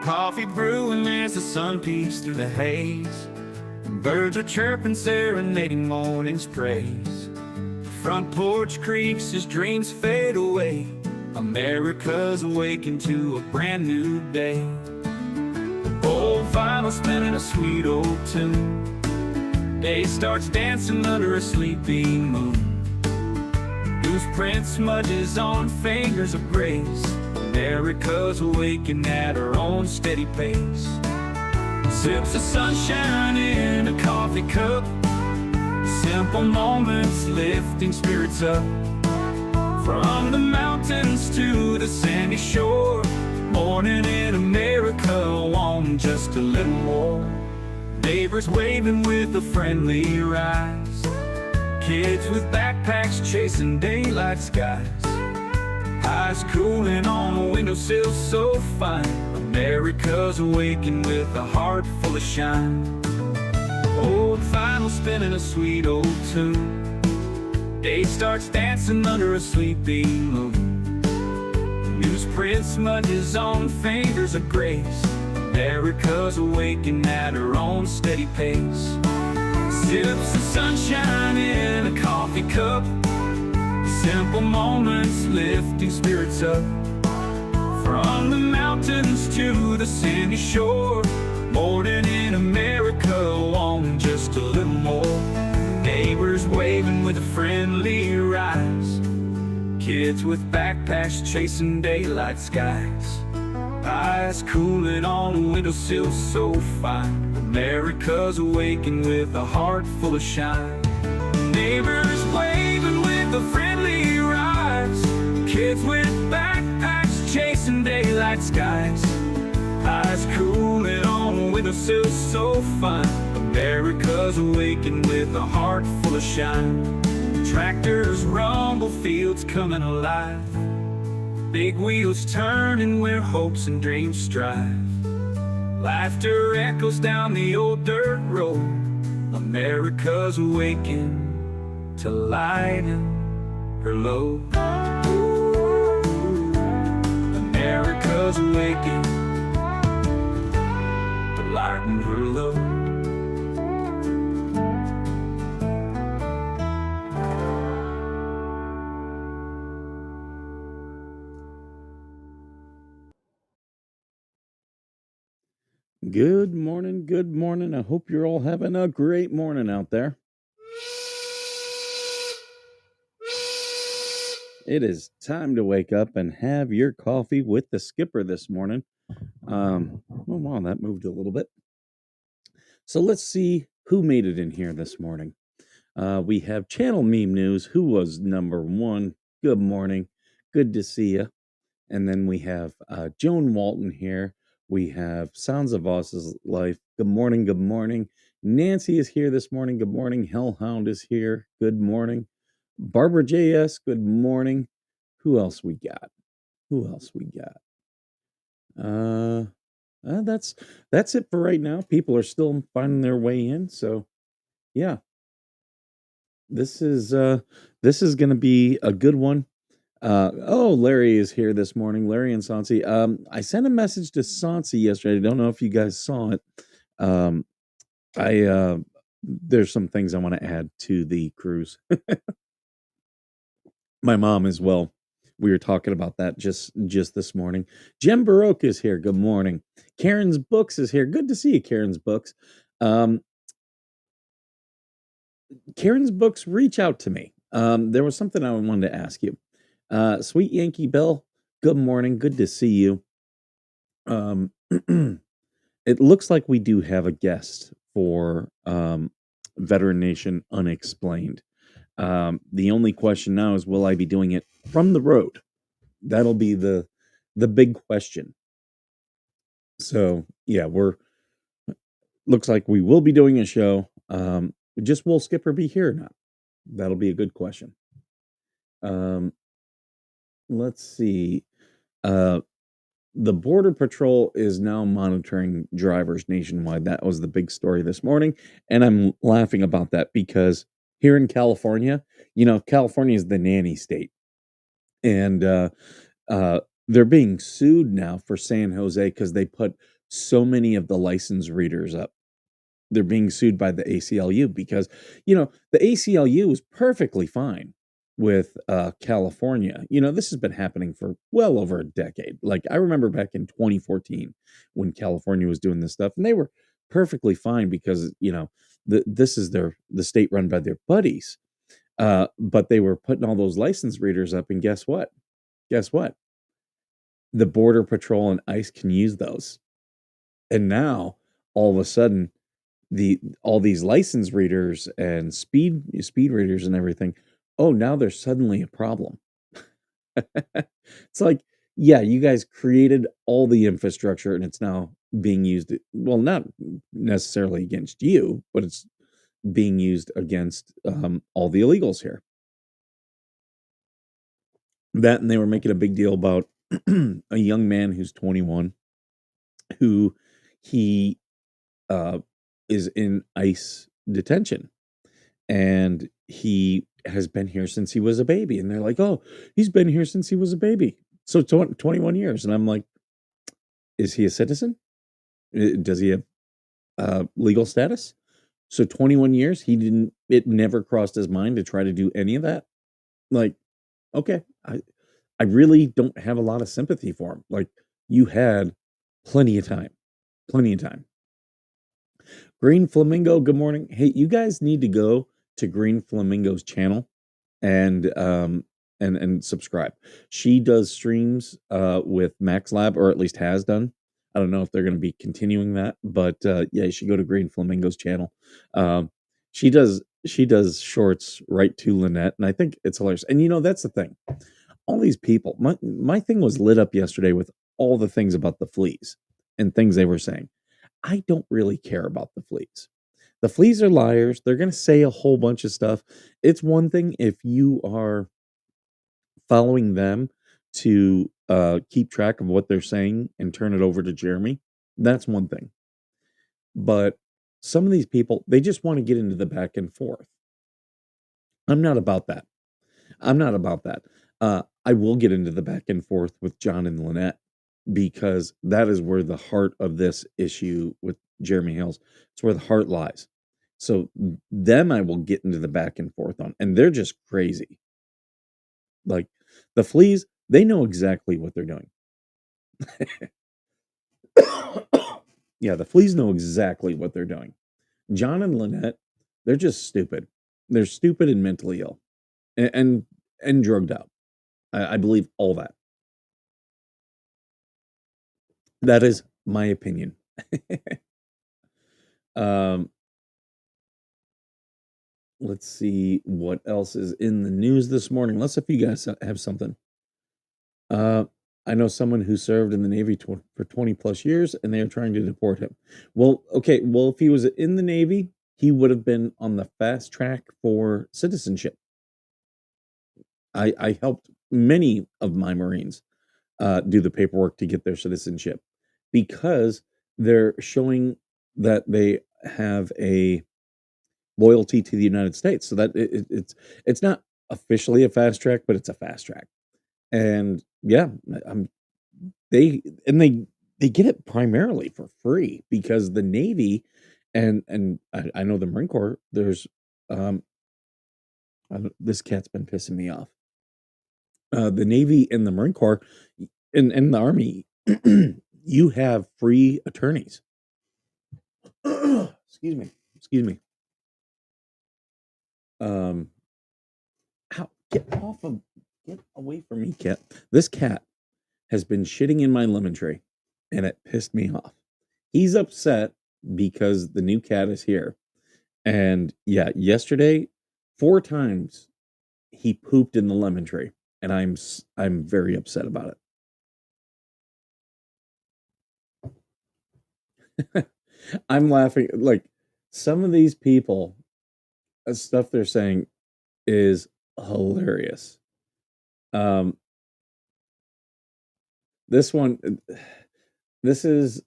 coffee brewing as the sun peeks through the haze. Birds are chirping, serenading morning's praise. Front porch creaks as dreams fade away. America's awakened to a brand new day. Old vinyl spinning a sweet old tune. Day starts dancing under a sleepy moon. Newsprint smudges on fingers of grace. America's awakened at her own steady pace. Sips of sunshine in a coffee cup. Simple moments lifting spirits up. From the mountains to the sandy shore. Morning in America, want just a little more. Neighbors waving with a friendly rise. Kids with backpacks chasing daylight skies. Eyes cooling on a windowsill so fine. America's awakened with a heart full of shine. Old vinyl spinning a sweet old tune. Day starts dancing under a sleepy moon. Newsprint smudges on fingers of grace. America's awakened at her own steady pace. Sips of sunshine in a coffee cup. Simple moments lifting spirits up. From the mountains to the sandy shore. Morning in America, want just a little more. Neighbors waving with a friendly rise. Kids with backpacks chasing daylight skies. Eyes cooling on a windowsill so fine. America's awakened with a heart full of shine. Neighbors waving with a friendly rise. Kids with backpacks chasing daylight skies. Eyes cooling on a windowsill so fine. America's awakened with a heart full of shine. Tractors rumble, fields coming alive. Big wheels turning where hopes and dreams strive. Laughter echoes down the old dirt road. America's awakened to lighten her load. America's awakened to lighten her load. Good morning, good morning. I hope you're all having a great morning out there. It is time to wake up and have your coffee with the skipper this morning. Oh, wow, that moved a little bit. So let's see who made it in here this morning. We have Channel Meme News, who was number one. Good morning. Good to see you. And then we have Joan Walton here. We have Sounds of Oz's Life. Good morning. Good morning. Nancy is here this morning. Good morning. Hellhound is here. Good morning. Barbara JS. Good morning. Who else we got? That's it for right now. People are still finding their way in. So yeah, this is going to be a good one. Larry is here this morning. Larry and Sansi. I sent a message to Sansi yesterday. I don't know if you guys saw it. There's some things I want to add to the cruise. My mom as well. We were talking about that just this morning. Jem Baroque is here. Good morning. Karen's Books is here. Good to see you, Karen's Books. Karen's Books, reach out to me. There was something I wanted to ask you. Sweet Yankee Bell, good morning. Good to see you. It looks like we do have a guest for Veteran Nation Unexplained. The only question now is, will I be doing it from the road? That'll be the big question. So yeah, looks like we will be doing a show. Just will Skipper be here or not? That'll be a good question. Let's see. The Border Patrol is now monitoring drivers nationwide. That was the big story this morning. And I'm laughing about that because here in California, California is the nanny state. And they're being sued now for San Jose because they put so many of the license readers up. They're being sued by the ACLU because, the ACLU was perfectly fine with California. This has been happening for well over a decade. Like, I remember back in 2014 when California was doing this stuff, and they were perfectly fine because, this is the state run by their buddies. But they were putting all those license readers up, and guess what? Guess what? The Border Patrol and ICE can use those. And now, all of a sudden, all these license readers and speed readers and everything, oh, now there's suddenly a problem. It's like, yeah, you guys created all the infrastructure and it's now being used, well, not necessarily against you, but it's being used against all the illegals here. That, and they were making a big deal about a young man who's 21 who he is in ICE detention, and he has been here since he was a baby. And they're like, oh, he's been here since he was a baby. So 21 years. And I'm like, is he a citizen? Does he have legal status? So 21 years, it never crossed his mind to try to do any of that. Like, okay, I really don't have a lot of sympathy for him. Like, you had plenty of time. Green Flamingo, good morning. Hey, you guys need to go to Green Flamingo's channel and subscribe. She does streams with Max Lab, or at least has done. I don't know if they're going to be continuing that, but yeah, you should go to Green Flamingo's channel. She does shorts right to Lynette, and I think it's hilarious. And that's the thing. All these people, my thing was lit up yesterday with all the things about the fleas and things they were saying. I don't really care about the fleas. The fleas are liars. They're going to say a whole bunch of stuff. It's one thing if you are following them to keep track of what they're saying and turn it over to Jeremy. That's one thing. But some of these people, they just want to get into the back and forth. I'm not about that. I will get into the back and forth with John and Lynette because that is where the heart of this issue with Jeremy Hills, it's where the heart lies. So them I will get into the back and forth on, and they're just crazy. Like, the fleas, they know exactly what they're doing. Yeah, the fleas know exactly what they're doing. John and Lynette, they're just stupid. They're stupid and mentally ill and drugged out. I believe all that. That is my opinion. Let's see what else is in the news this morning. Let's see if you guys have something. I know someone who served in the Navy for 20 plus years, and they are trying to deport him. Well, okay. Well, if he was in the Navy, he would have been on the fast track for citizenship. I helped many of my Marines do the paperwork to get their citizenship because they're showing that they have a loyalty to the United States. So that it's not officially a fast track, but it's a fast track. And yeah, they get it primarily for free because the Navy and I know the Marine Corps. There's this cat's been pissing me off. The Navy and the Marine Corps and the Army, you have free attorneys. Excuse me. Get away from me, cat. This cat has been shitting in my lemon tree, and it pissed me off. He's upset because the new cat is here. And yeah, yesterday, 4 times he pooped in the lemon tree, and I'm very upset about it. I'm laughing like some of these people, stuff they're saying is hilarious. This is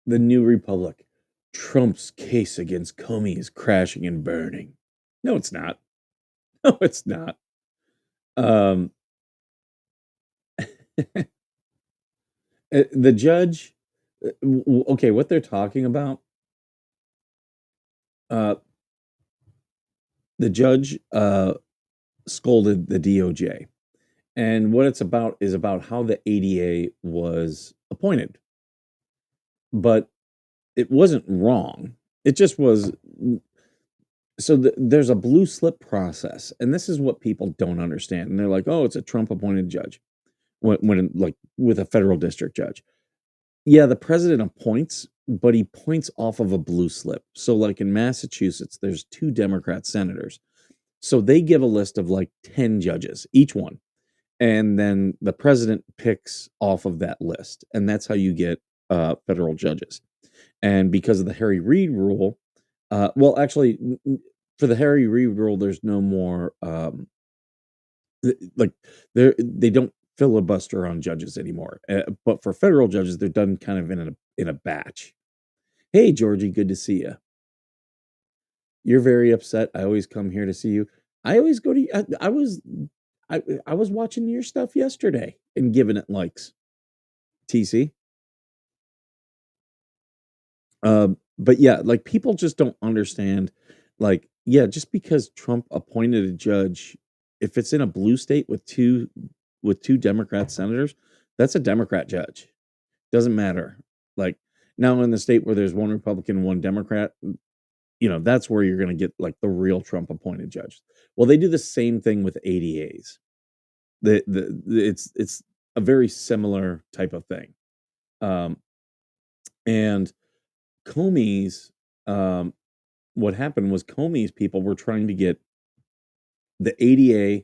the New Republic. Trump's case against Comey is crashing and burning. No, it's not. No, it's not. The judge Okay, what they're talking about, uh, the judge scolded the DOJ. And what it's about is about how the ADA was appointed. But it wasn't wrong. It just was. So there's a blue slip process. And this is what people don't understand. And they're like, oh, it's a Trump appointed judge when like with a federal district judge. Yeah, the president appoints, but he points off of a blue slip. So, like in Massachusetts, there's 2 Democrat senators. So they give a list of like 10 judges, each one. And then the president picks off of that list. And that's how you get federal judges. And because of the Harry Reid rule, well, actually, for the Harry Reid rule, there's no more like they don't filibuster on judges anymore. But for federal judges, they're done kind of in a batch. Hey, Georgie, good to see you. You're very upset. I always come here to see you. I always go to. I was watching your stuff yesterday and giving it likes. TC. But yeah, like people just don't understand. Like, yeah, just because Trump appointed a judge, if it's in a blue state with two Democrat senators, that's a Democrat judge. Doesn't matter. Like now in the state where there's one Republican and one Democrat, that's where you're going to get like the real Trump appointed judge. Well, they do the same thing with ADAs. It's a very similar type of thing. And Comey's what happened was Comey's people were trying to get the ADA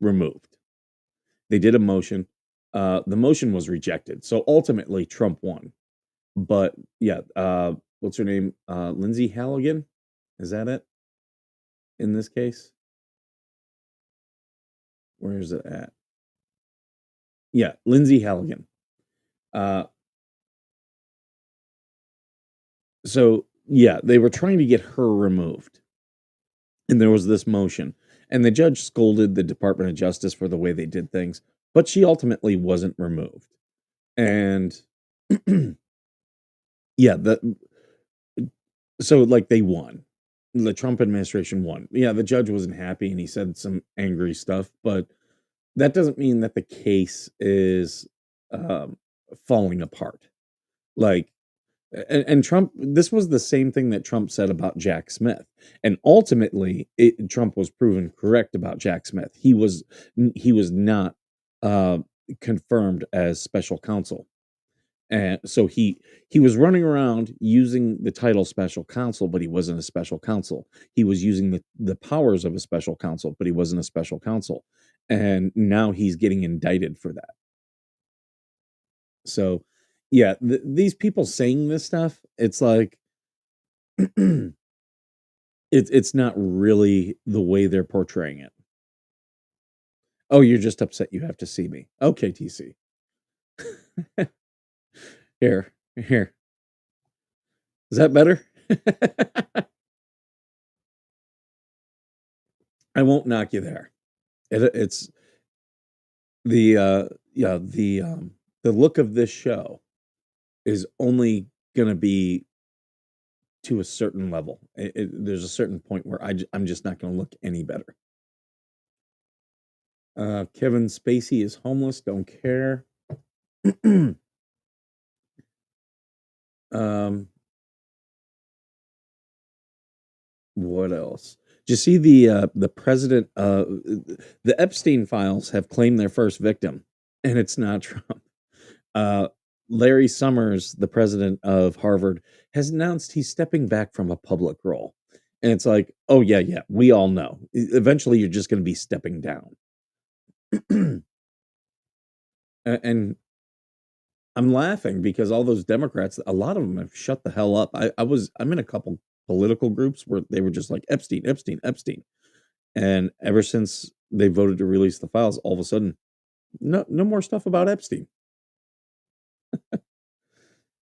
removed. They did a motion. The motion was rejected. So ultimately Trump won. But yeah, what's her name? Lindsay Halligan? Is that it? In this case? Where is it at? Yeah, Lindsay Halligan. So yeah, they were trying to get her removed. And there was this motion. And the judge scolded the Department of Justice for the way they did things, but she ultimately wasn't removed. And yeah, so like they won. The Trump administration won. Yeah, the judge wasn't happy and he said some angry stuff, but that doesn't mean that the case is um, falling apart. Like, and Trump, this was the same thing that Trump said about Jack Smith, and ultimately, Trump was proven correct about Jack Smith. He was not uh, confirmed as special counsel, and so he was running around using the title special counsel, but he wasn't a special counsel. He was using the powers of a special counsel, but he wasn't a special counsel, and now he's getting indicted for that. So, yeah, these people saying this stuff, it's like it's not really the way they're portraying it. Oh, you're just upset you have to see me. Okay, TC. Here. Is that better? I won't knock you there. It's the the look of this show is only gonna be to a certain level. There's a certain point where I'm just not gonna look any better. Kevin Spacey is homeless. Don't care. um, what else? Did you see the president? The Epstein files have claimed their first victim, and it's not Trump. Uh, Larry Summers, the president of Harvard, has announced he's stepping back from a public role. And it's like, oh yeah, we all know. Eventually, you're just going to be stepping down. And I'm laughing because all those Democrats, a lot of them have shut the hell up. I'm in a couple political groups where they were just like Epstein, Epstein, Epstein. And ever since they voted to release the files, all of a sudden, no more stuff about Epstein.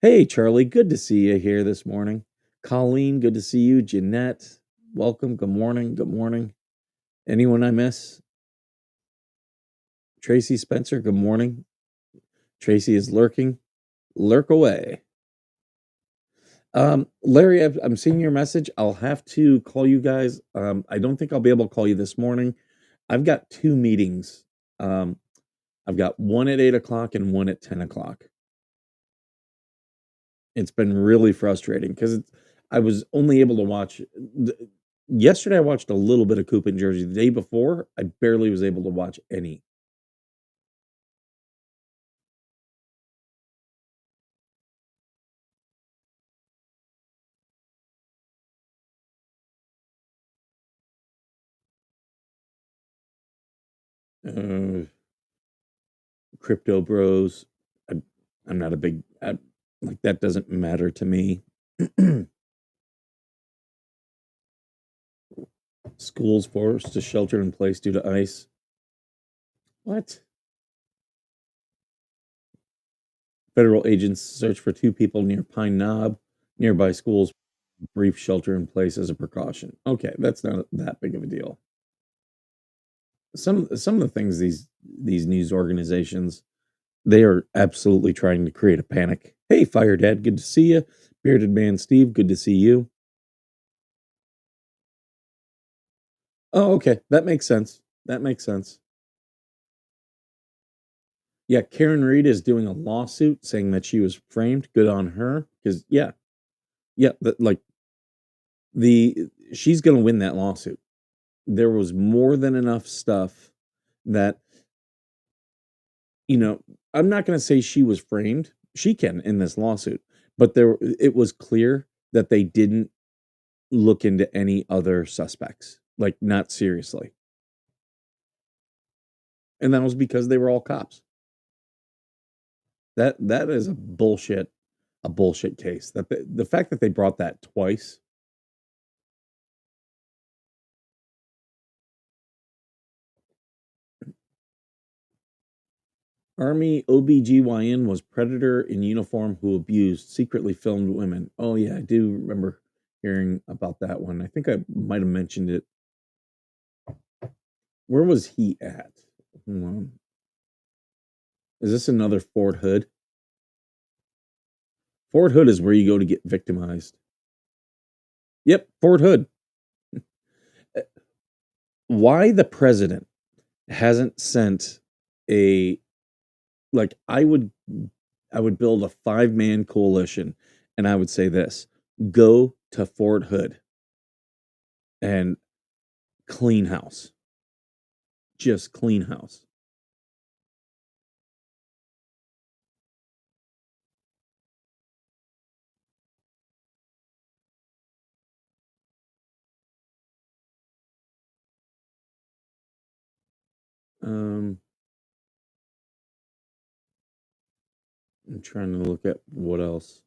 Hey, Charlie, good to see you here this morning. Colleen, good to see you. Jeanette, welcome. Good morning. Good morning. Anyone I miss? Tracy Spencer, good morning. Tracy is lurking. Lurk away. Larry, I'm seeing your message. I'll have to call you guys. I don't think I'll be able to call you this morning. I've got 2 meetings. Um, I've got one at 8 o'clock and one at 10 o'clock. It's been really frustrating because I was only able to watch. Yesterday, I watched a little bit of Coop in Jersey. The day before, I barely was able to watch any. Uh, Crypto Bros. I, I'm not a big like that. Doesn't matter to me. Schools forced to shelter in place due to ice. What? Federal agents search for 2 people near Pine Knob. Nearby schools brief shelter in place as a precaution. Okay, that's not that big of a deal. Some of the things these news organizations, they are absolutely trying to create a panic. Hey, Fire Dad, good to see you. Bearded Man Steve, good to see you. Oh, okay, that makes sense. That makes sense. Yeah, Karen Reed is doing a lawsuit saying that she was framed. Good on her, because yeah, like she's going to win that lawsuit. There was more than enough stuff that, you know, I'm not going to say she was framed. She can in this lawsuit, but it was clear that they didn't look into any other suspects, like not seriously. And that was because they were all cops. That is a bullshit case. That the fact that they brought that twice. Army OBGYN was predator in uniform who abused, secretly filmed women. Oh yeah, I do remember hearing about that one. I think I might have mentioned it. Where was he at? Hold on. Is this another Fort Hood? Fort Hood is where you go to get victimized. Yep, Fort Hood. Why the president hasn't sent a like I would build a 5-man coalition and I would say this: go to Fort Hood and clean house. Just clean house. Um I'm trying to look at what else.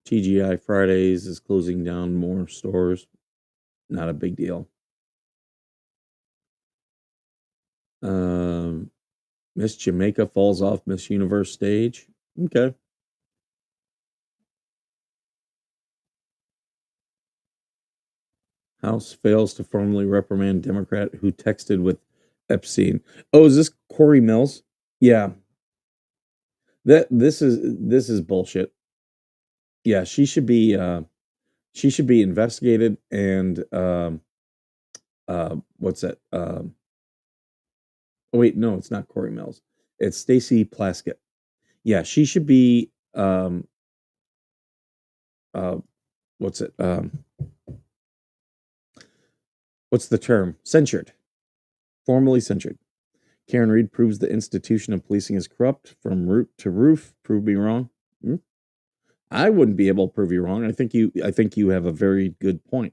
TGI Fridays is closing down more stores. Not a big deal. Um Miss Jamaica falls off Miss Universe stage. Okay. House fails to formally reprimand Democrat who texted with Epstein. Oh, is this Corey Mills? Yeah. This is bullshit. Yeah, she should be investigated and what's that? Oh wait, no, it's not Corey Mills. It's Stacy Plaskett. Yeah, she should be uh what's it? What's the term? Censured. Formally censured. Karen Reed proves the institution of policing is corrupt from root to roof. Prove me wrong. Hmm? I wouldn't be able to prove you wrong. I think you have a very good point.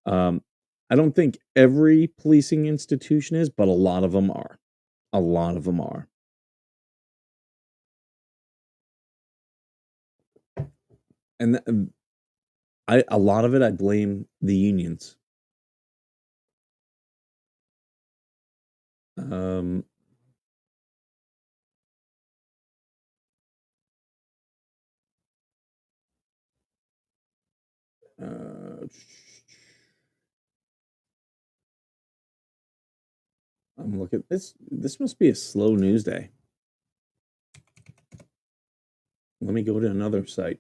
Um, I don't think every policing institution is, but a lot of them are. A lot of them are. And I a lot of it I blame the unions. Um, uh, I'm looking. This must be a slow news day. Let me go to another site.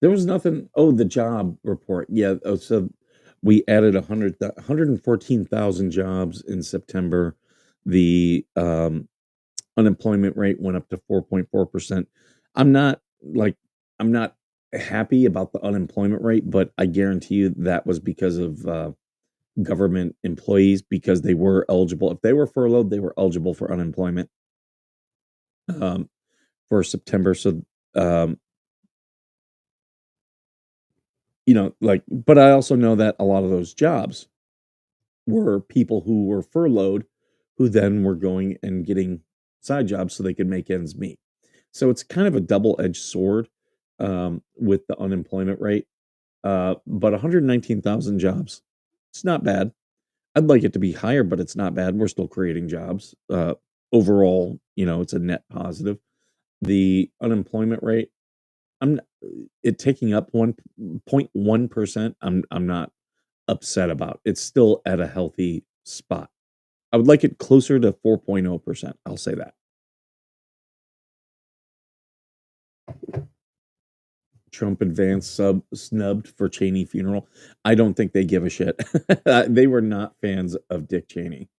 There was nothing. Oh, the job report. Yeah. Oh, so we added 114,000 jobs in September. The unemployment rate went up to 4.4%. I'm not like, I'm not happy about the unemployment rate, but I guarantee you that was because of government employees because they were eligible. If they were furloughed, they were eligible for unemployment um, for September. So, um, like, but I also know that a lot of those jobs were people who were furloughed who then were going and getting side jobs so they could make ends meet. So it's kind of a double-edged sword with the unemployment rate. But 119,000 jobs, it's not bad. I'd like it to be higher, but it's not bad. We're still creating jobs. Overall, it's a net positive. The unemployment rate, I'm it taking up 1.1%. I'm not upset about. It's still at a healthy spot. I would like it closer to 4.0%. I'll say that. Trump advance snubbed for Cheney funeral. I don't think they give a shit. They were not fans of Dick Cheney.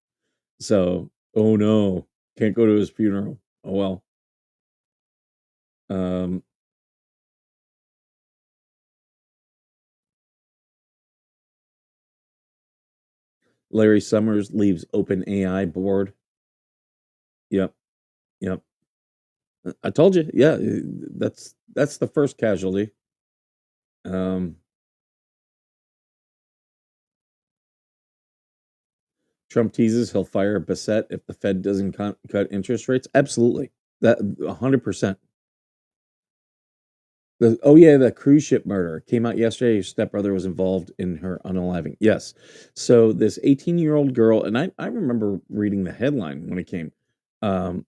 So, oh no, can't go to his funeral. Oh well. Um, Larry Summers leaves OpenAI board. Yep, yep. I told you. Yeah, that's the first casualty. Um, Trump teases he'll fire Bassett if the Fed doesn't cut interest rates. Absolutely, that 100%. Oh yeah, the cruise ship murder came out yesterday. Her stepbrother was involved in her unaliving. Yes. So this 18-year-old girl, and I remember reading the headline when it came. Um,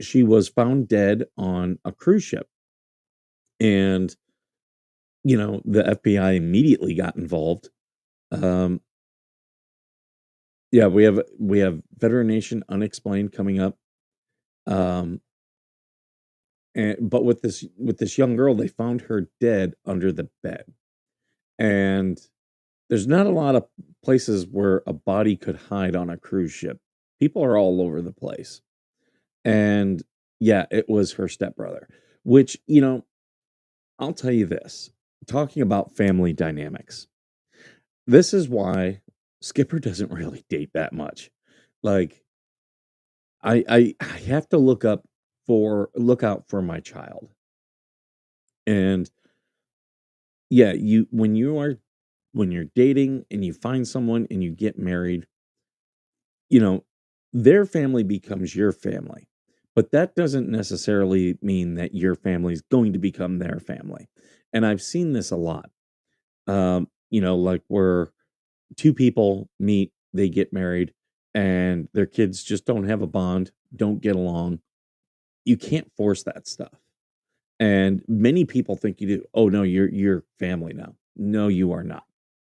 she was found dead on a cruise ship, and the FBI immediately got involved. Um, yeah, we have Veteran Nation Unexplained coming up. Um, but with this young girl, they found her dead under the bed, and there's not a lot of places where a body could hide on a cruise ship. People are all over the place. And yeah, it was her stepbrother, which, I'll tell you this, talking about family dynamics. This is why Skipper doesn't really date that much. Like I have to look out for my child. And yeah, when you're dating and you find someone and you get married, you know, their family becomes your family. But that doesn't necessarily mean that your family is going to become their family. And I've seen this a lot. Like where two people meet, they get married, and their kids just don't have a bond, don't get along. You can't force that stuff. And many people think you do. Oh no, you're family now. No, you are not.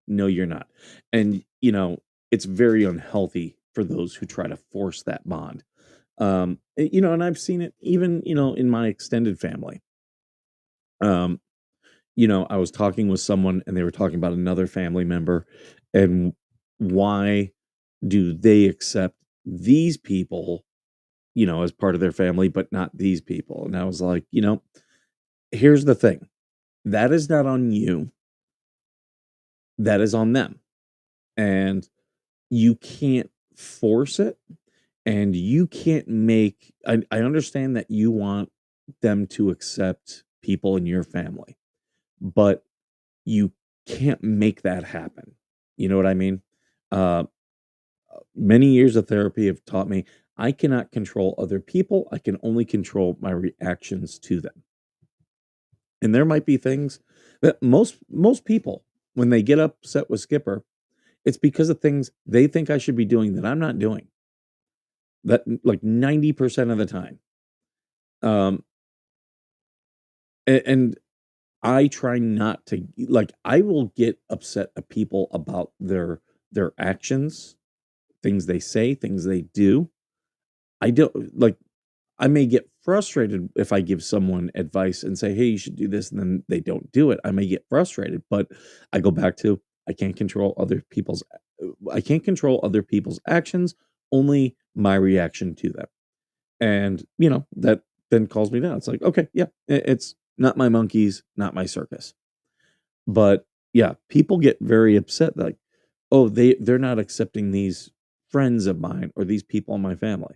No, you're not. And it's very unhealthy for those who try to force that bond. And I've seen it even, in my extended family. Um, I was talking with someone and they were talking about another family member and why do they accept these people, as part of their family, but not these people? And I was like, here's the thing. That is not on you. That is on them. And you can't force it. And you can't I understand that you want them to accept people in your family, but you can't make that happen. You know what I mean? Uh, Many years of therapy have taught me I cannot control other people. I can only control my reactions to them. And there might be things that most people, when they get upset with Skipper, it's because of things they think I should be doing that I'm not doing. That like 90% of the time. Um, and I try not to like I will get upset at people about their actions, things they say, things they do. I don't like I may get frustrated if I give someone advice and say, "Hey, you should do this," and then they don't do it. I may get frustrated, but I go back to I can't control other people's I can't control other people's actions, only my reaction to them. And, that then calms me down. It's like, okay, yeah, it's not my monkeys, not my circus. But yeah, people get very upset like, oh, they're not accepting these friends of mine or these people in my family.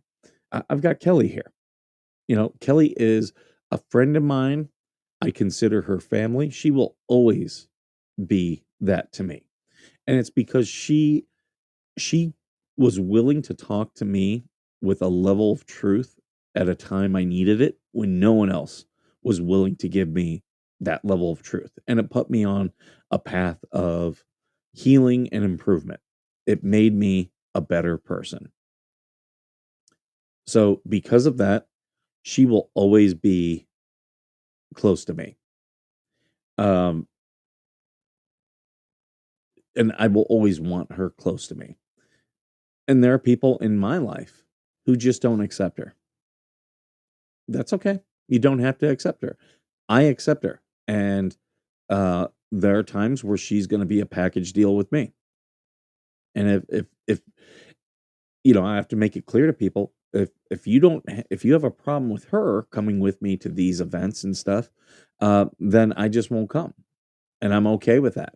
I've got Kelly here. Kelly is a friend of mine. I consider her family. She will always be that to me. And it's because she was willing to talk to me with a level of truth at a time I needed it when no one else was willing to give me that level of truth. And it put me on a path of healing and improvement. It made me a better person. So, because of that, she will always be close to me. Um, and I will always want her close to me. And there are people in my life who just don't accept her. That's okay. You don't have to accept her. I accept her. And there are times where she's going to be a package deal with me. And if I have to make it clear to people, if you don't if you have a problem with her coming with me to these events and stuff, then I just won't come. And I'm okay with that.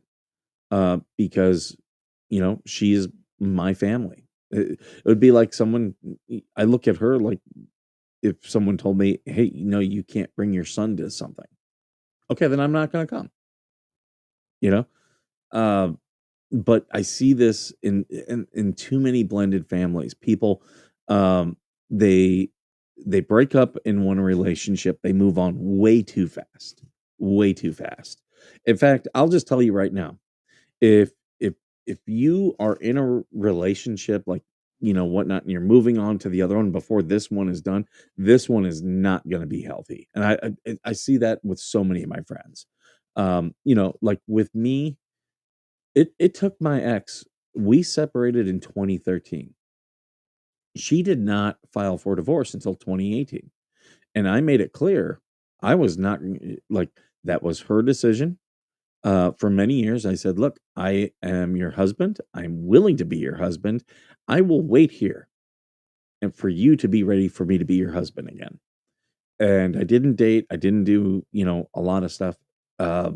Because she is my family. It would be like I look at her like if someone told me, "Hey, you can't bring your son to something." Okay, then I'm not going to come. You know, uh, but I see this in too many blended families. People, um, they they break up in one relationship, they move on way too fast, way too fast. In fact, I'll just tell you right now, if if if you are in a relationship like whatnot and you're moving on to the other one before this one is done, this one is not going to be healthy. And I see that with so many of my friends. Like with me, it took my ex, we separated in 2013. She did not file for divorce until 2018, and I made it clear I was not like that was her decision. For many years, I said, "Look, I am your husband. I'm willing to be your husband. I will wait here and for you to be ready for me to be your husband again." And I didn't date. I didn't do, a lot of stuff. Uh,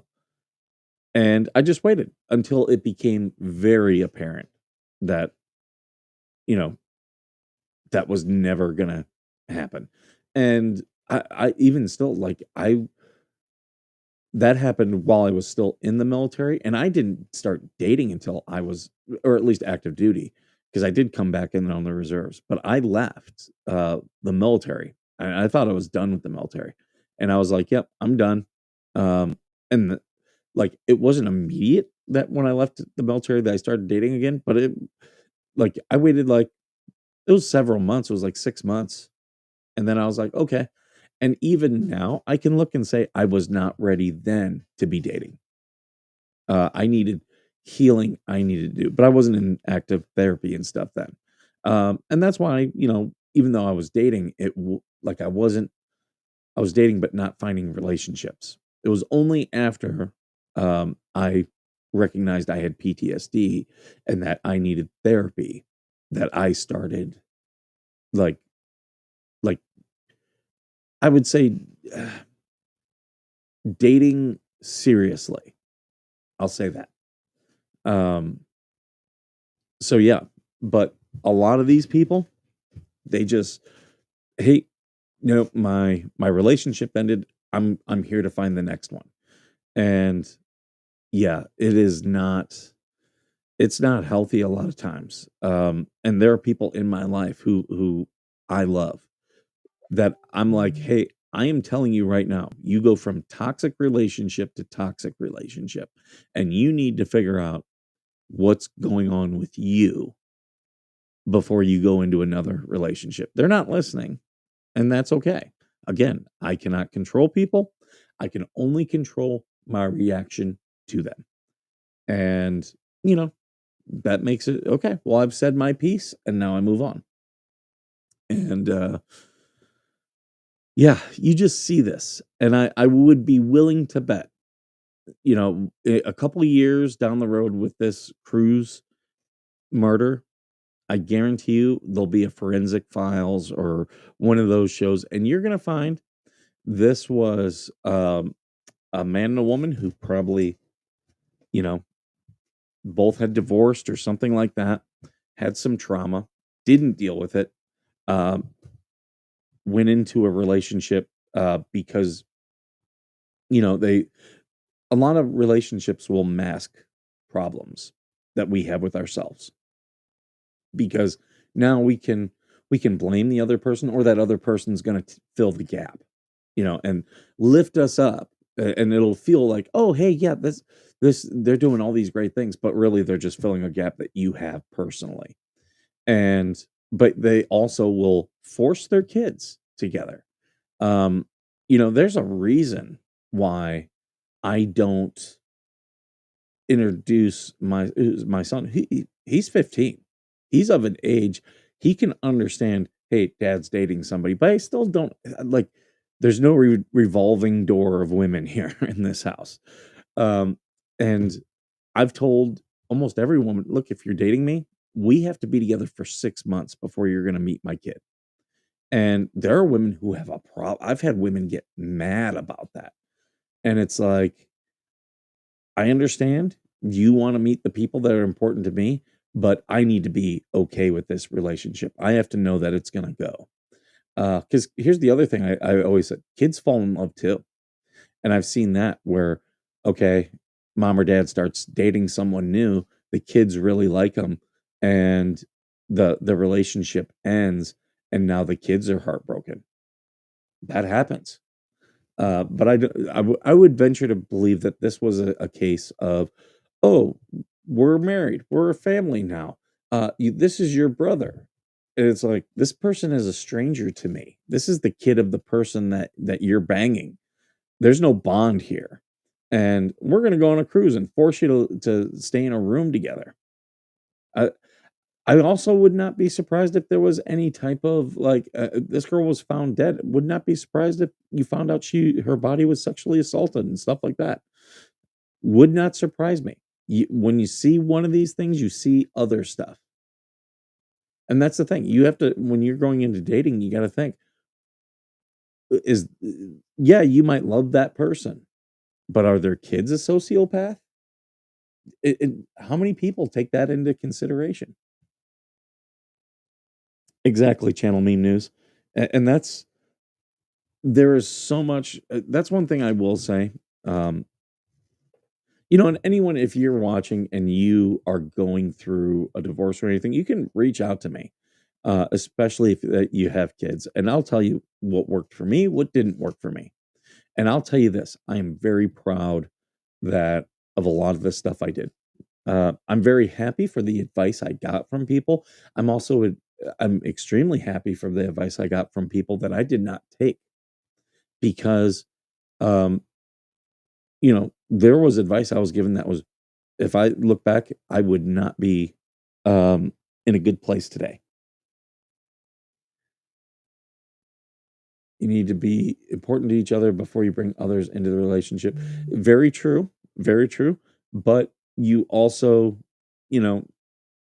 and I just waited until it became very apparent that, you know, that was never gonna happen. And I even still like I that happened while I was still in the military, and I didn't start dating until I was or at least active duty, because I did come back in on the reserves, but I left, the military. I thought I was done with the military, and I was like, "Yep, I'm done." And like, it wasn't immediate that when I left the military that I started dating again, but I waited, it was several months, it was like 6 months, and then I was like, "Okay." And even now, I can look and say I was not ready then to be dating. I needed healing, I needed to do, but I wasn't in active therapy and stuff then. And that's why, even though I was dating, I was dating but not finding relationships. It was only after I recognized I had PTSD and that I needed therapy that I started like like I would say dating seriously. I'll say that. Um, so yeah, but a lot of these people, they just, hey, my relationship ended. I'm here to find the next one. And yeah, it's not healthy a lot of times. And there are people in my life who I love that I'm like, hey, I am telling you right now, you go from toxic relationship to toxic relationship, and you need to figure out what's going on with you before you go into another relationship. They're not listening, and that's okay. Again, I cannot control people. I can only control my reaction to them. And, you know, that makes it okay. Well, I've said my piece and now I move on. And Yeah, you just see this, and I would be willing to bet, a couple years down the road with this Cruz murder, I guarantee you there'll be a Forensic Files or one of those shows, and you're gonna find this was, a man and a woman who probably, you know, both had divorced or something like that, had some trauma, didn't deal with it, um, went into a relationship, because, they a lot of relationships will mask problems that we have with ourselves because now we can blame the other person or that other person's going to fill the gap, and lift us up, and it'll feel like, oh hey, yeah, this they're doing all these great things, but really they're just filling a gap that you have personally. And but they also will force their kids together. um there's a reason why I don't introduce my son. He's 15. He's of an age he can understand, hey, dad's dating somebody, but I still don't like there's no revolving door of women here in this house. Um and I've told almost every woman, look, if you're dating me, we have to be together for 6 months before you're going to meet my kid. And there are women who have a problem. I've had women get mad about that. And it's like, I understand you want to meet the people that are important to me, but I need to be okay with this relationship. I have to know that it's going to go. Because here's the other thing I always said, kids fall in love too. And I've seen that where, okay, mom or dad starts dating someone new, the kids really like them, and the relationship ends, and now the kids are heartbroken. That happens. But I would venture to believe that this was a case of, oh, we're married, we're a family now. This is your brother. And it's like, this person is a stranger to me. This is the kid of the person that you're banging. There's no bond here, and we're gonna go on a cruise and force you to stay in a room together. I I also would not be surprised if there was any type of like, this girl was found dead. Would not be surprised if you found out her body was sexually assaulted and stuff like that. Would not surprise me. When you see one of these things, you see other stuff, and that's the thing. You have to when you're going into dating, you got to think, is yeah, you might love that person, but are their kids a sociopath? How many people take that into consideration? Exactly, channel meme news. And there is so much. That's one thing I will say. Um, and anyone, if you're watching and you are going through a divorce or anything, you can reach out to me, especially if you have kids. And I'll tell you what worked for me, what didn't work for me. And I'll tell you this, I am very proud that of a lot of the stuff I did. I'm very happy for the advice I got from people. I'm extremely happy for the advice I got from people that I did not take because, um, there was advice I was given that was, if I look back, I would not be, in a good place today. You need to be important to each other before you bring others into the relationship. Very true, very true. But you also, you know,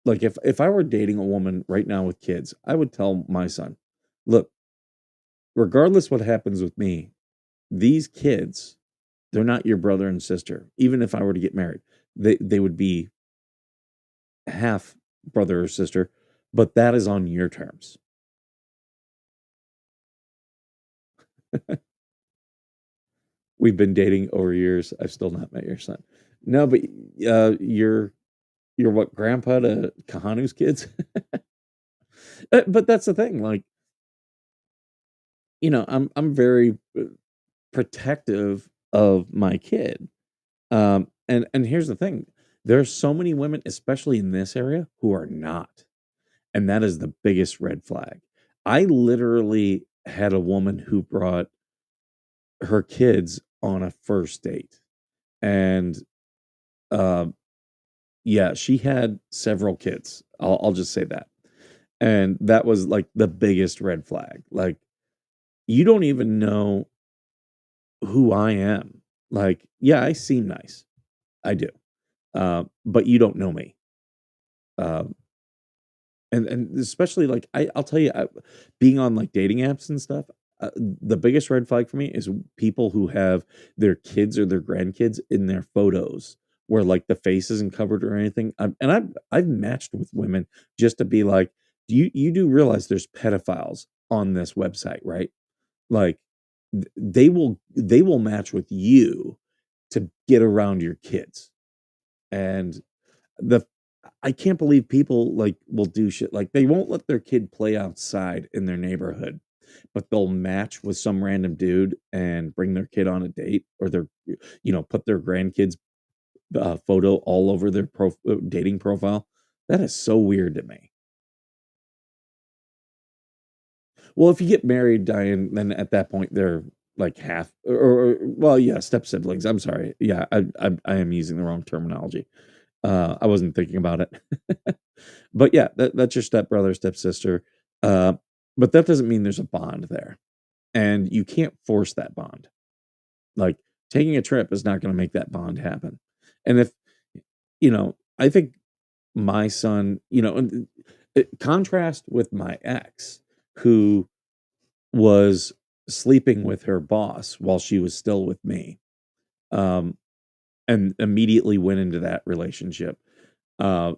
like if I were dating a woman right now with kids, I would tell my son, look, regardless what happens with me, these kids, they're not your brother and sister. Even if I were to get married, they would be half brother or sister, but that is on your terms. We've been dating over years. I've still not met your son. No, but you're what, grandpa to Kahanu's kids? But that's the thing. Like, I'm very protective of my kid. And here's the thing: there's so many women, especially in this area, who are not, and that is the biggest red flag. I literally had a woman who brought her kids on a first date, and um, yeah, she had several kids. I'll just say that, and that was like the biggest red flag. Like, you don't even know who I am. Like, yeah, I seem nice. I do. But you don't know me. Um, and especially like I'll tell you, being on like dating apps and stuff, the biggest red flag for me is people who have their kids or their grandkids in their photos where like the face isn't covered or anything. And I've matched with women just to be like, you do realize there's pedophiles on this website, right? Like they will match with you to get around your kids. And the I can't believe people, like, will do shit like, they won't let their kid play outside in their neighborhood, but they'll match with some random dude and bring their kid on a date or put their grandkids' photo all over their dating profile. That is so weird to me. Well, if you get married, Diane, then at that point, they're, like, half well, yeah, step siblings, I'm sorry. Yeah, I am using the wrong terminology. I wasn't thinking about it. But yeah, that's your stepbrother, stepsister. Uh, but that doesn't mean there's a bond there. And you can't force that bond. Like taking a trip is not going to make that bond happen. And if, I think my son, contrast with my ex who was sleeping with her boss while she was still with me, um, and immediately went into that relationship. Uh,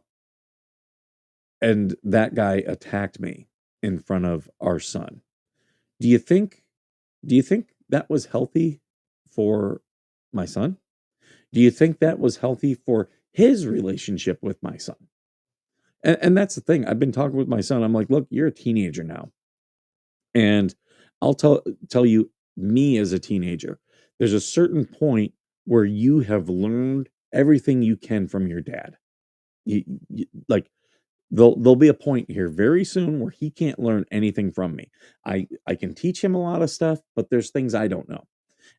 and that guy attacked me in front of our son. Do you think do you think that was healthy for my son? Do you think that was healthy for his relationship with my son? And that's the thing. I've been talking with my son. I'm like, look, you're a teenager now. And I'll tell you, me as a teenager, there's a certain point where you have learned everything you can from your dad. Like there'll be a point here very soon where he can't learn anything from me. I can teach him a lot of stuff, but there's things I don't know.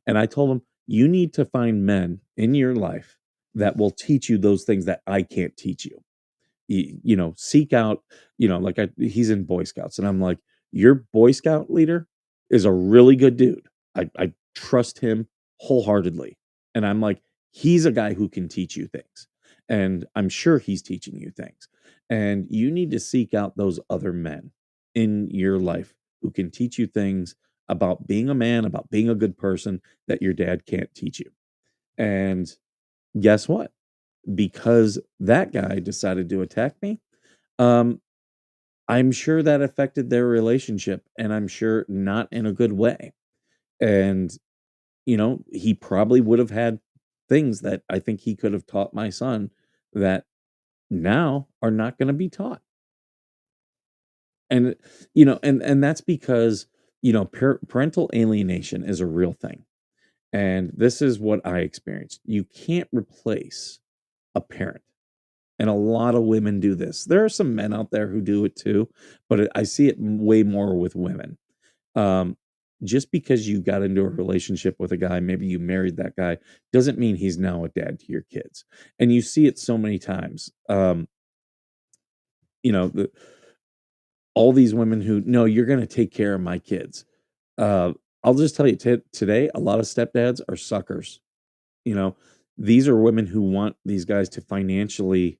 And I told him, you need to find men in your life that will teach you those things that I can't teach you. Seek out, like he's in Boy Scouts, and I'm like, your Boy Scout leader is a really good dude. I trust him wholeheartedly. And I'm like, he's a guy who can teach you things. And I'm sure he's teaching you things. And you need to seek out those other men in your life who can teach you things about being a man, about being a good person that your dad can't teach you. And guess what? Because that guy decided to attack me, um, I'm sure that affected their relationship, and I'm sure not in a good way. And, he probably would have had things that I think he could have taught my son that now are not gonna be taught. And, and that's because, parental alienation is a real thing. And this is what I experienced. You can't replace a parent. And a lot of women do this. There are some men out there who do it too, but I see it way more with women. Um, just because you got into a relationship with a guy, maybe you married that guy, doesn't mean he's now a dad to your kids. And you see it so many times. The, all these women who, no, you're going to take care of my kids. Uh, I'll just tell you today, a lot of stepdads are suckers. You know, these are women who want these guys to financially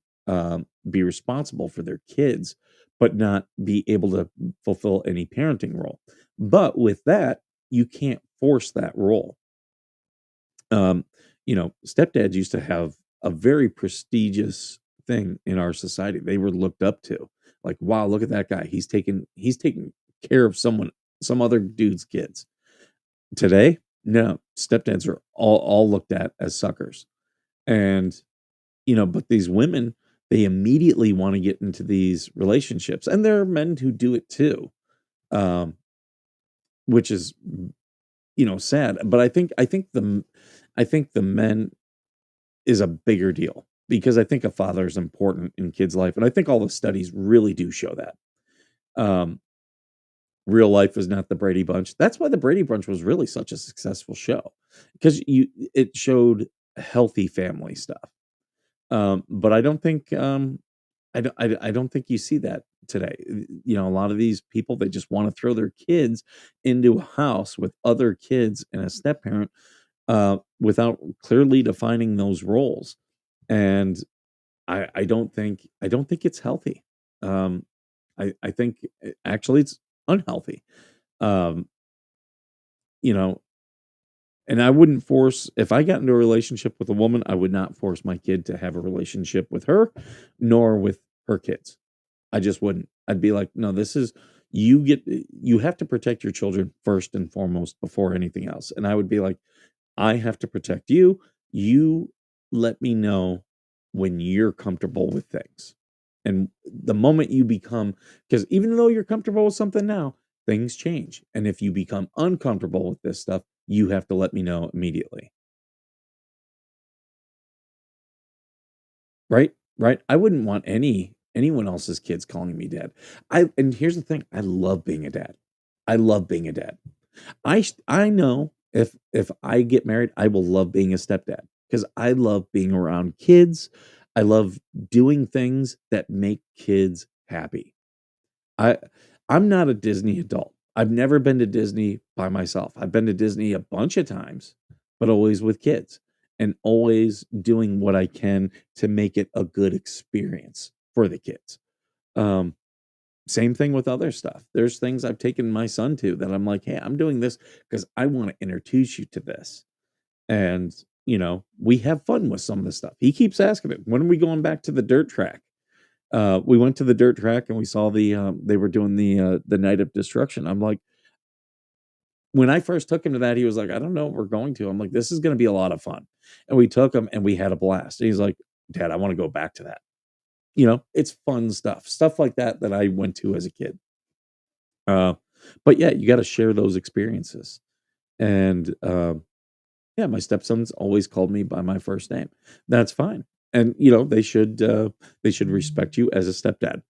be responsible for their kids, but not be able to fulfill any parenting role. But with that, you can't force that role. Stepdads used to have a very prestigious thing in our society. They were looked up to. Like, wow, look at that guy. He's taking care of some other dude's kids. Today, no, stepdads are all looked at as suckers. And, but these women, they immediately want to get into these relationships. And there are men who do it too. Um, which is, sad. But I think the men is a bigger deal because I think a father is important in kids' life. And I think all the studies really do show that. Um, Real life is not the Brady Bunch. That's why the Brady Bunch was really such a successful show because it showed healthy family stuff. But I don't think I don't think you see that today. You know, a lot of these people, they just want to throw their kids into a house with other kids and a step parent without clearly defining those roles. And I don't think it's healthy. Um, I think actually it's unhealthy. Um, you know, and I wouldn't force if I got into a relationship with a woman, I would not force my kid to have a relationship with her, nor with her kids. I just wouldn't. I'd be like, no, this is you have to protect your children first and foremost before anything else. And I would be like, I have to protect you. You let me know when you're comfortable with things. And the moment you become, because even though you're comfortable with something now, things change. And if you become uncomfortable with this stuff, you have to let me know immediately. Right? Right? I wouldn't want anyone else's kids calling me dad. I and here's the thing, I love being a dad. I love being a dad. I know if I get married, I will love being a stepdad because I love being around kids. I love doing things that make kids happy. I I'm not a Disney adult. I've never been to Disney by myself. I've been to Disney a bunch of times, but always with kids and always doing what I can to make it a good experience for the kids. Um, Same thing with other stuff. There's things I've taken my son to that I'm like, "Hey, I'm doing this because I want to introduce you to this." And, we have fun with some of the stuff. He keeps asking it, "When are we going back to the dirt track?" We went to the dirt track and we saw they were doing the Night of Destruction. I'm like, when I first took him to that, he was like, "I don't know if we're going to." I'm like, "This is gonna be a lot of fun." And we took him and we had a blast. And he's like, "Dad, I wanna go back to that." It's fun stuff. Stuff like that that I went to as a kid. Uh, but yeah, you gotta share those experiences. And, yeah, my stepsons always called me by my first name. That's fine. And, they should respect you as a stepdad.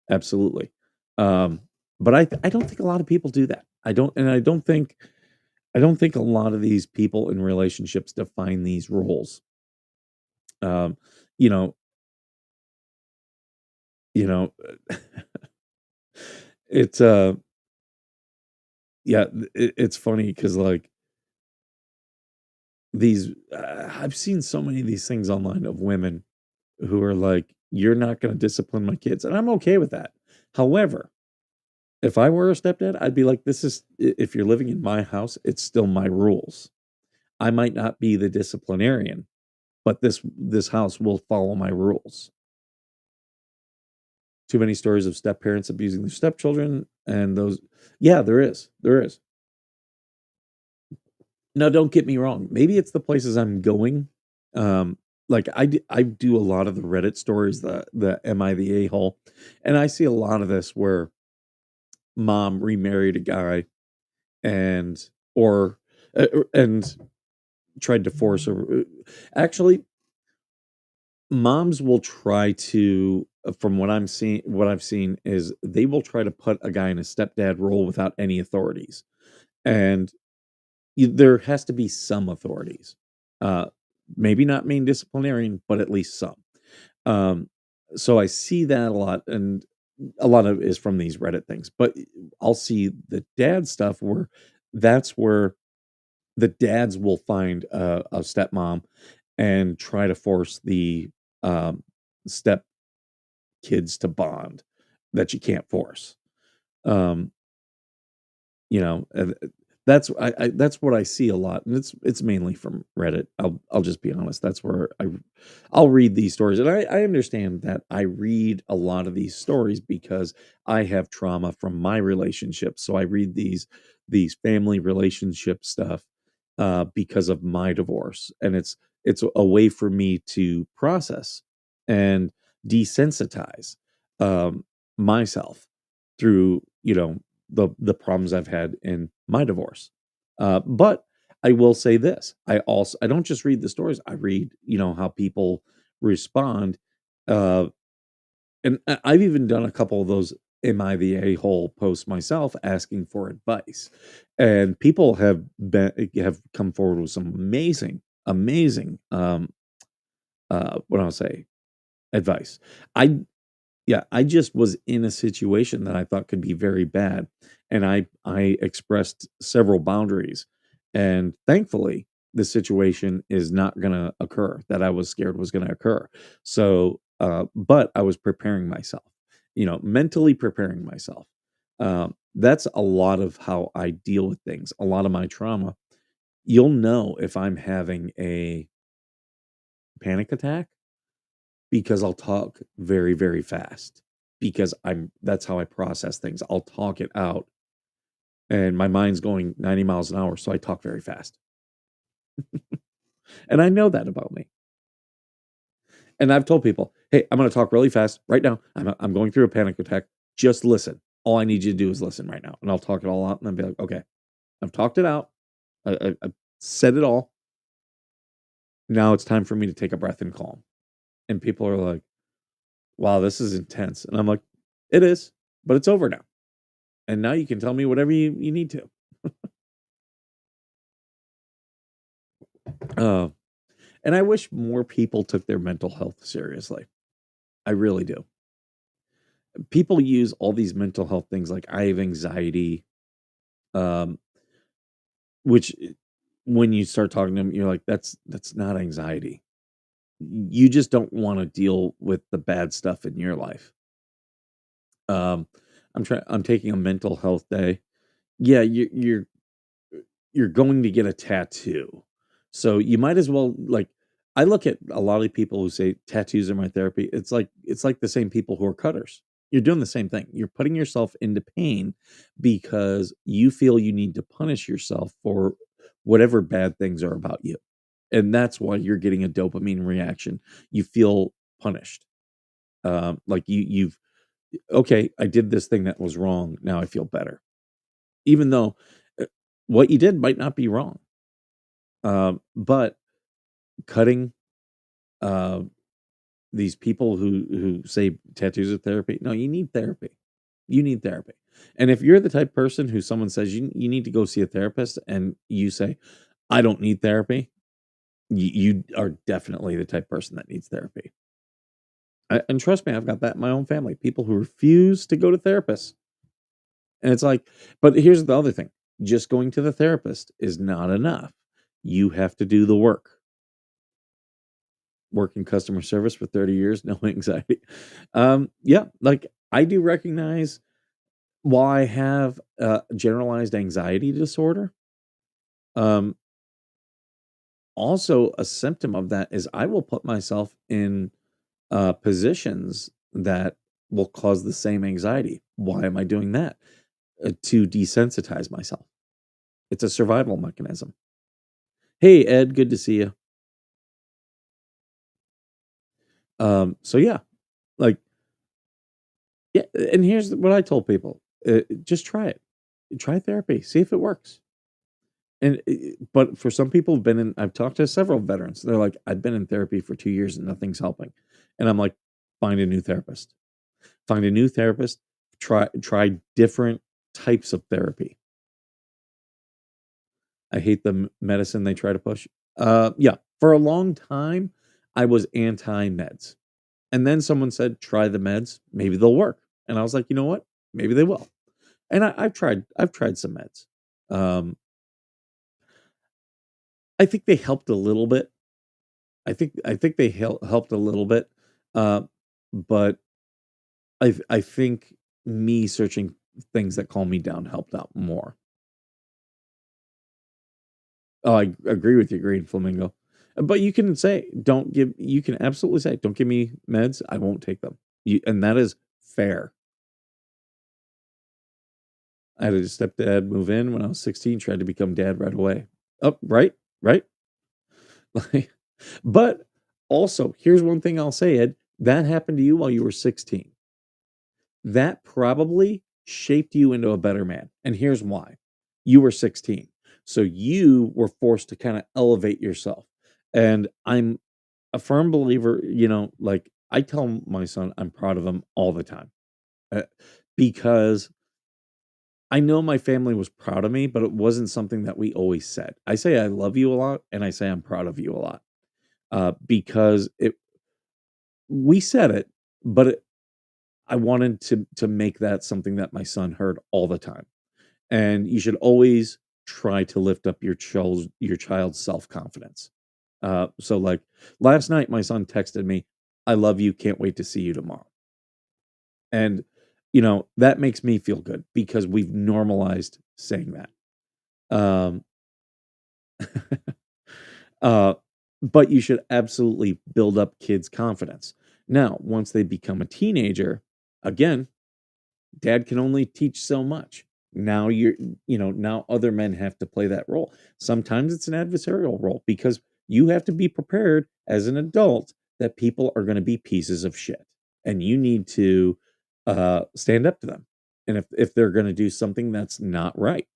Absolutely. Um, but I don't think a lot of people do that. I don't think a lot of these people in relationships define these roles. Um, you know, you know, it's yeah, it's funny because like I've seen so many of these things online of women who are like, "You're not gonna discipline my kids," and I'm okay with that. However, if I were a stepdad, I'd be like, "This is if you're living in my house, it's still my rules. I might not be the disciplinarian, but this house will follow my rules." Too many stories of step parents abusing their stepchildren and those yeah, there is. Now, don't get me wrong, maybe it's the places I'm going, like, I do a lot of the Reddit stories, the "Am I the a-hole?" And I see a lot of this where mom remarried a guy and or and tried to force her actually, moms will try to from what I've seen is they will try to put a guy in a stepdad role without any authorities, and there has to be some authorities. Uh, Maybe not main disciplinarian, but at least some. Um, so I see that a lot, and a lot of it is from these Reddit things. But I'll see the dad stuff where the dads will find a stepmom and try to force the step kids to bond that you can't force. Um, and that's what I see a lot, and it's mainly from Reddit. I'll just be honest. That's where I'll read these stories, and I understand that I read a lot of these stories because I have trauma from my relationships. So I read these family relationship stuff because of my divorce, and it's a way for me to process and desensitize myself through the problems I've had in my divorce. But I will say this: I don't just read the stories. I read how people respond, uh, and I've even done a couple of those. Am I the a hole posts myself asking for advice, and people have come forward with some amazing what I'll say advice. I Yeah, I just was in a situation that I thought could be very bad, and I expressed several boundaries, and thankfully, the situation is not gonna occur that I was scared was gonna occur. So, but I was preparing myself, mentally preparing myself. That's a lot of how I deal with things, a lot of my trauma. You'll know if I'm having a panic attack because I'll talk very, very fast because that's how I process things. I'll talk it out and my mind's going 90 miles an hour, so I talk very fast. And I know that about me. And I've told people, "Hey, I'm gonna talk really fast right now. I'm going through a panic attack. Just listen. All I need you to do is listen right now." And I'll talk it all out and I'll be like, "Okay, I've talked it out. I've said it all. Now it's time for me to take a breath and calm." And people are like, "Wow, this is intense." And I'm like, "It is, but it's over now. And now you can tell me whatever you need to." Uh, and I wish more people took their mental health seriously. I really do. People use all these mental health things like I have anxiety, um, which when you start talking to them, you're like, that's not anxiety. You just don't want to deal with the bad stuff in your life. Um, I'm taking a mental health day. Yeah, you're going to get a tattoo. So you might as well like I look at a lot of people who say tattoos are my therapy. It's like the same people who are cutters. You're doing the same thing. You're putting yourself into pain because you feel you need to punish yourself for whatever bad things are about you. And that's why you're getting a dopamine reaction. You feel punished. Like you've okay, I did this thing that was wrong. Now I feel better. Even though what you did might not be wrong. But cutting, uh, these people who say tattoos are therapy, no, you need therapy. You need therapy. And if you're the type of person who someone says you need to go see a therapist and you say, "I don't need therapy," you are definitely the type of person that needs therapy. And trust me, I've got that in my own family, people who refuse to go to therapists. And it's like but here's the other thing, just going to the therapist is not enough. You have to do the work. Work in customer service for 30 years, no anxiety. Yeah, like, I do recognize while I have a generalized anxiety disorder, um, also a symptom of that is I will put myself in, positions that will cause the same anxiety. Why am I doing that? To desensitize myself. It's a survival mechanism. "Hey, Ed, good to see you." So yeah, like yeah, and here's what I told people, just try it. Try therapy, see if it works. And but for some people who've been in I've talked to several veterans. They're like, "I've been in therapy for 2 years and nothing's helping." And I'm like, "Find a new therapist. Find a new therapist. Try different types of therapy." I hate the medicine they try to push. Yeah, for a long time, I was anti-meds. And then someone said, "Try the meds, maybe they'll work." And I was like, "You know what? Maybe they will." And I've tried some meds. Um, I think they helped a little bit. I think they helped a little bit, uh, but I think me searching things that calm me down helped out more. Oh, I agree with you, Green Flamingo. But you can absolutely say, "Don't give me meds, I won't take them." And that is fair. I had a stepdad move in when I was 16, tried to become dad right away. Oh, right, right. Like, but also, here's one thing I'll say, Ed, that happened to you while you were 16. That probably shaped you into a better man, and here's why. You were 16, so you were forced to kinda elevate yourself, and I'm a firm believer, like, I tell my son I'm proud of him all the time, uh, because I know my family was proud of me, but it wasn't something that we always said. I say I love you a lot, and I say I'm proud of you a lot, because it we said it, but I wanted to make that something that my son heard all the time. And you should always try to lift up your child's self-confidence. So like last night, my son texted me, "I love you. Can't wait to see you tomorrow." And that makes me feel good because we've normalized saying that. Um, uh, but you should absolutely build up kids' confidence. Now, once they become a teenager, again, dad can only teach so much. Now now other men have to play that role. Sometimes it's an adversarial role because you have to be prepared as an adult that people are going to be pieces of shit, and you need to stand up to them. And if they're going to do something that's not right,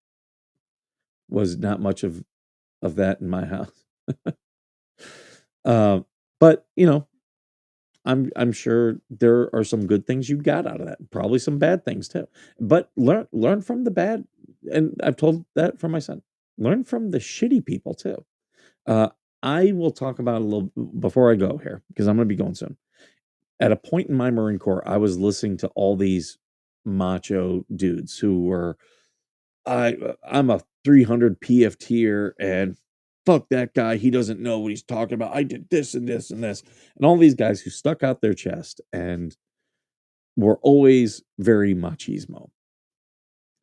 was not much of that in my house. Uh, but I'm sure there are some good things you got out of that. Probably some bad things too. But learn from the bad, and I've told that from my son. Learn from the shitty people too. Uh, I will talk about a little before I go here because I'm going to be going soon. At a point in my Marine Corps, I was listening to all these macho dudes who were I'm a 300 PFTer and fuck that guy. He doesn't know what he's talking about. I did this and this and this. And all these guys who stuck out their chest and were always very machismo.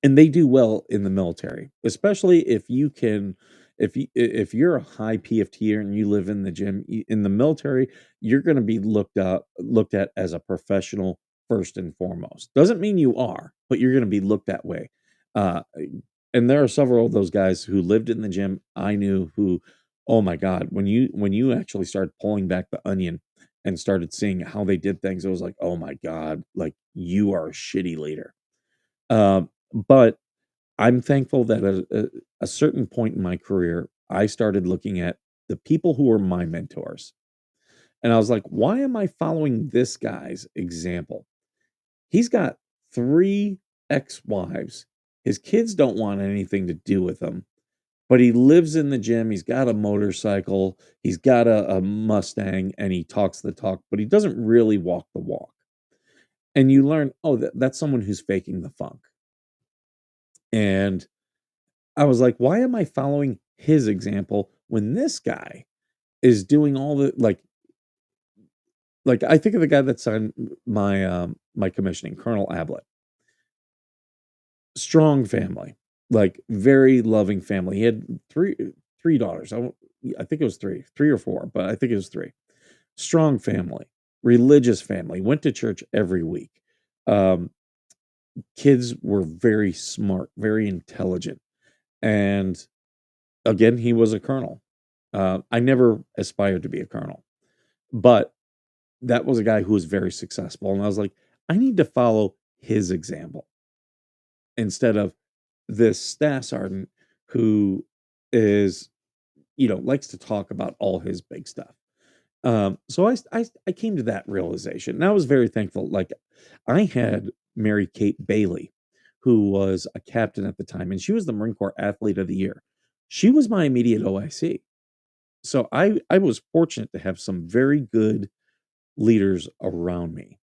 And they do well in the military, especially if you can if you're a high PFTer and you live in the gym in the military, you're going to be looked at as a professional first and foremost. Doesn't mean you are, but you're going to be looked that way. Uh, and there are several of those guys who lived in the gym I knew who, oh my God, when you actually started pulling back the onion and started seeing how they did things, it was like, oh my God, like you are a shitty leader. But I'm thankful that at a certain point in my career, I started looking at the people who were my mentors. And I was like, why am I following this guy's example? He's got three ex wives. His kids don't want anything to do with him, but he lives in the gym. He's got a motorcycle, he's got a Mustang, and he talks the talk, but he doesn't really walk the walk. And you learn, oh, that's someone who's faking the funk. And I was like, why am I following his example when this guy is doing all the like I think of the guy that signed my commissioning, Colonel Ablett. Strong family, like very loving family. He had three daughters. I think it was three or four, but I think it was three. Strong family, religious family, went to church every week. Um, Kids were very smart, very intelligent. And again, he was a colonel. I never aspired to be a colonel, but that was a guy who was very successful. And I was like, I need to follow his example instead of this staff sergeant who is, likes to talk about all his big stuff. So I came to that realization, and I was very thankful. Like I had Mary Kate Bailey, who was a captain at the time, and she was the Marine Corps Athlete of the Year. She was my immediate OIC. So I was fortunate to have some very good leaders around me.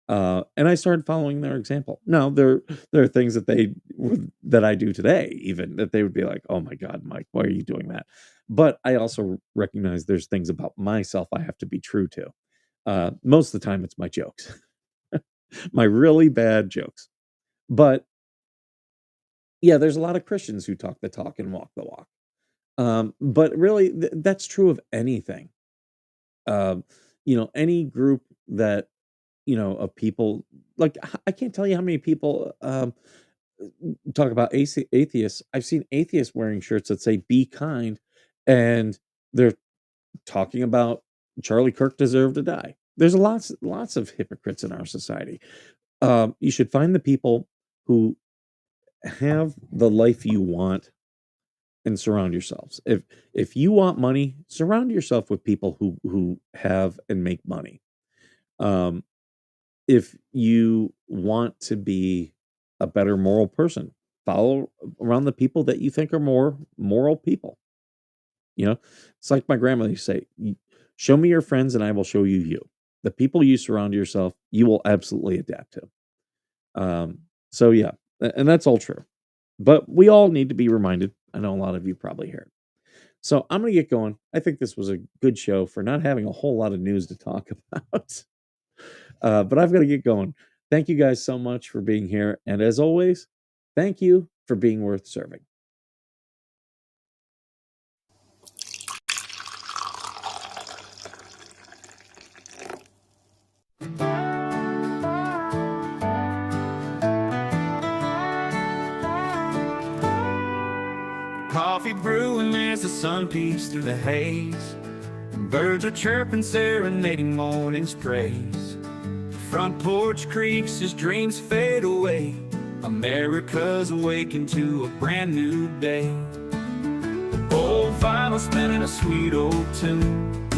And I started following their example. Now there are things that I do today, even that they would be like, "Oh my God, Mike, why are you doing that?" But I also recognize there's things about myself I have to be true to. Most of the time, it's my jokes, my really bad jokes. But yeah, there's a lot of Christians who talk the talk and walk the walk. But really, that's true of anything. Um, any group that of people like I can't tell you how many people talk about atheists. I've seen atheists wearing shirts that say "Be kind," and they're talking about Charlie Kirk deserved to die. There's lots of hypocrites in our society. You should find the people who have the life you want and surround yourselves. If you want money, surround yourself with people who have and make money. Um, if you want to be a better moral person, follow around the people that you think are more moral people. You know, it's like my grandmother used to say, Show me your friends and I will show you you." the people you surround yourself, you will absolutely adapt to. So yeah, and that's all true. But we all need to be reminded. I know a lot of you probably hear it. So I'm going to get going. I think this was a good show for not having a whole lot of news to talk about. But I've got to get going. Thank you guys so much for being here. And as always, thank you for being worth serving. Coffee brewing as the sun peeks through the haze. Birds are chirping, serenading morning's praise. Front porch creaks as dreams fade away. America's awakened to a brand new day. Old vinyl spinning a sweet old tune.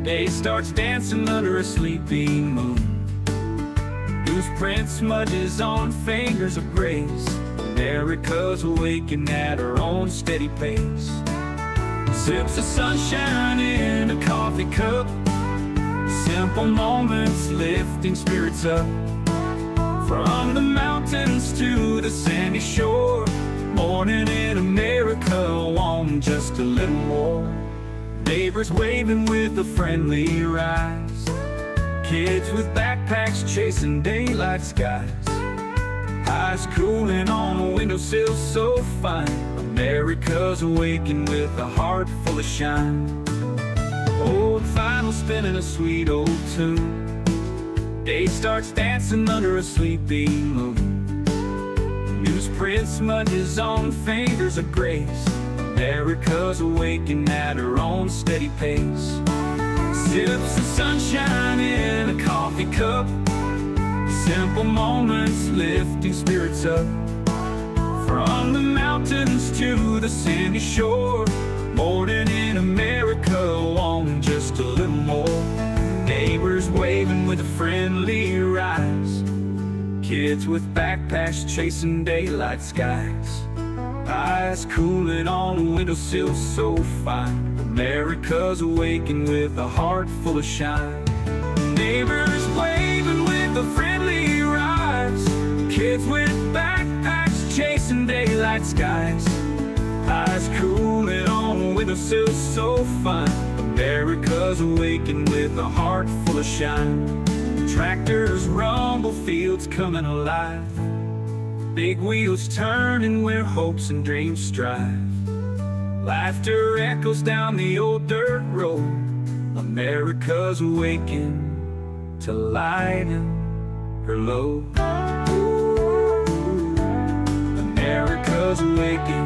Day starts dancing under a sleeping moon. Loose print smudges on fingers of grace. America's awakened at her own steady pace. Sips of sunshine in a coffee cup. Simple moments lifting spirits up. From the mountains to the sandy shore. Morning in America, want just a little more. Neighbors waving with a friendly rise. Kids with backpacks chasing daylight skies. Eyes cooling on a windowsill so fine. America's awakened with a heart full of shine. Old vinyl spinning a sweet old tune. Day starts dancing under a sleeping moon. Newsprint smudges on fingers of grace. America's awakened at her own steady pace. Sips of sunshine in a coffee cup. Simple moments lifting spirits up. From the mountains to the sandy shore. Morning in America, want just a little more. Neighbors waving with a friendly rise. Kids with backpacks chasing daylight skies. Eyes cooling on a windowsill so fine. America's awakened with a heart full of shine. Neighbors waving with a friendly rise. Kids with backpacks chasing daylight skies. Eyes cooling on a windowsill so fine. America's awakened with a heart full of shine. Tractors rumble, fields coming alive. Big wheels turning where hopes and dreams strive. Laughter echoes down the old dirt road. America's awakened to lighten her load. America's awakened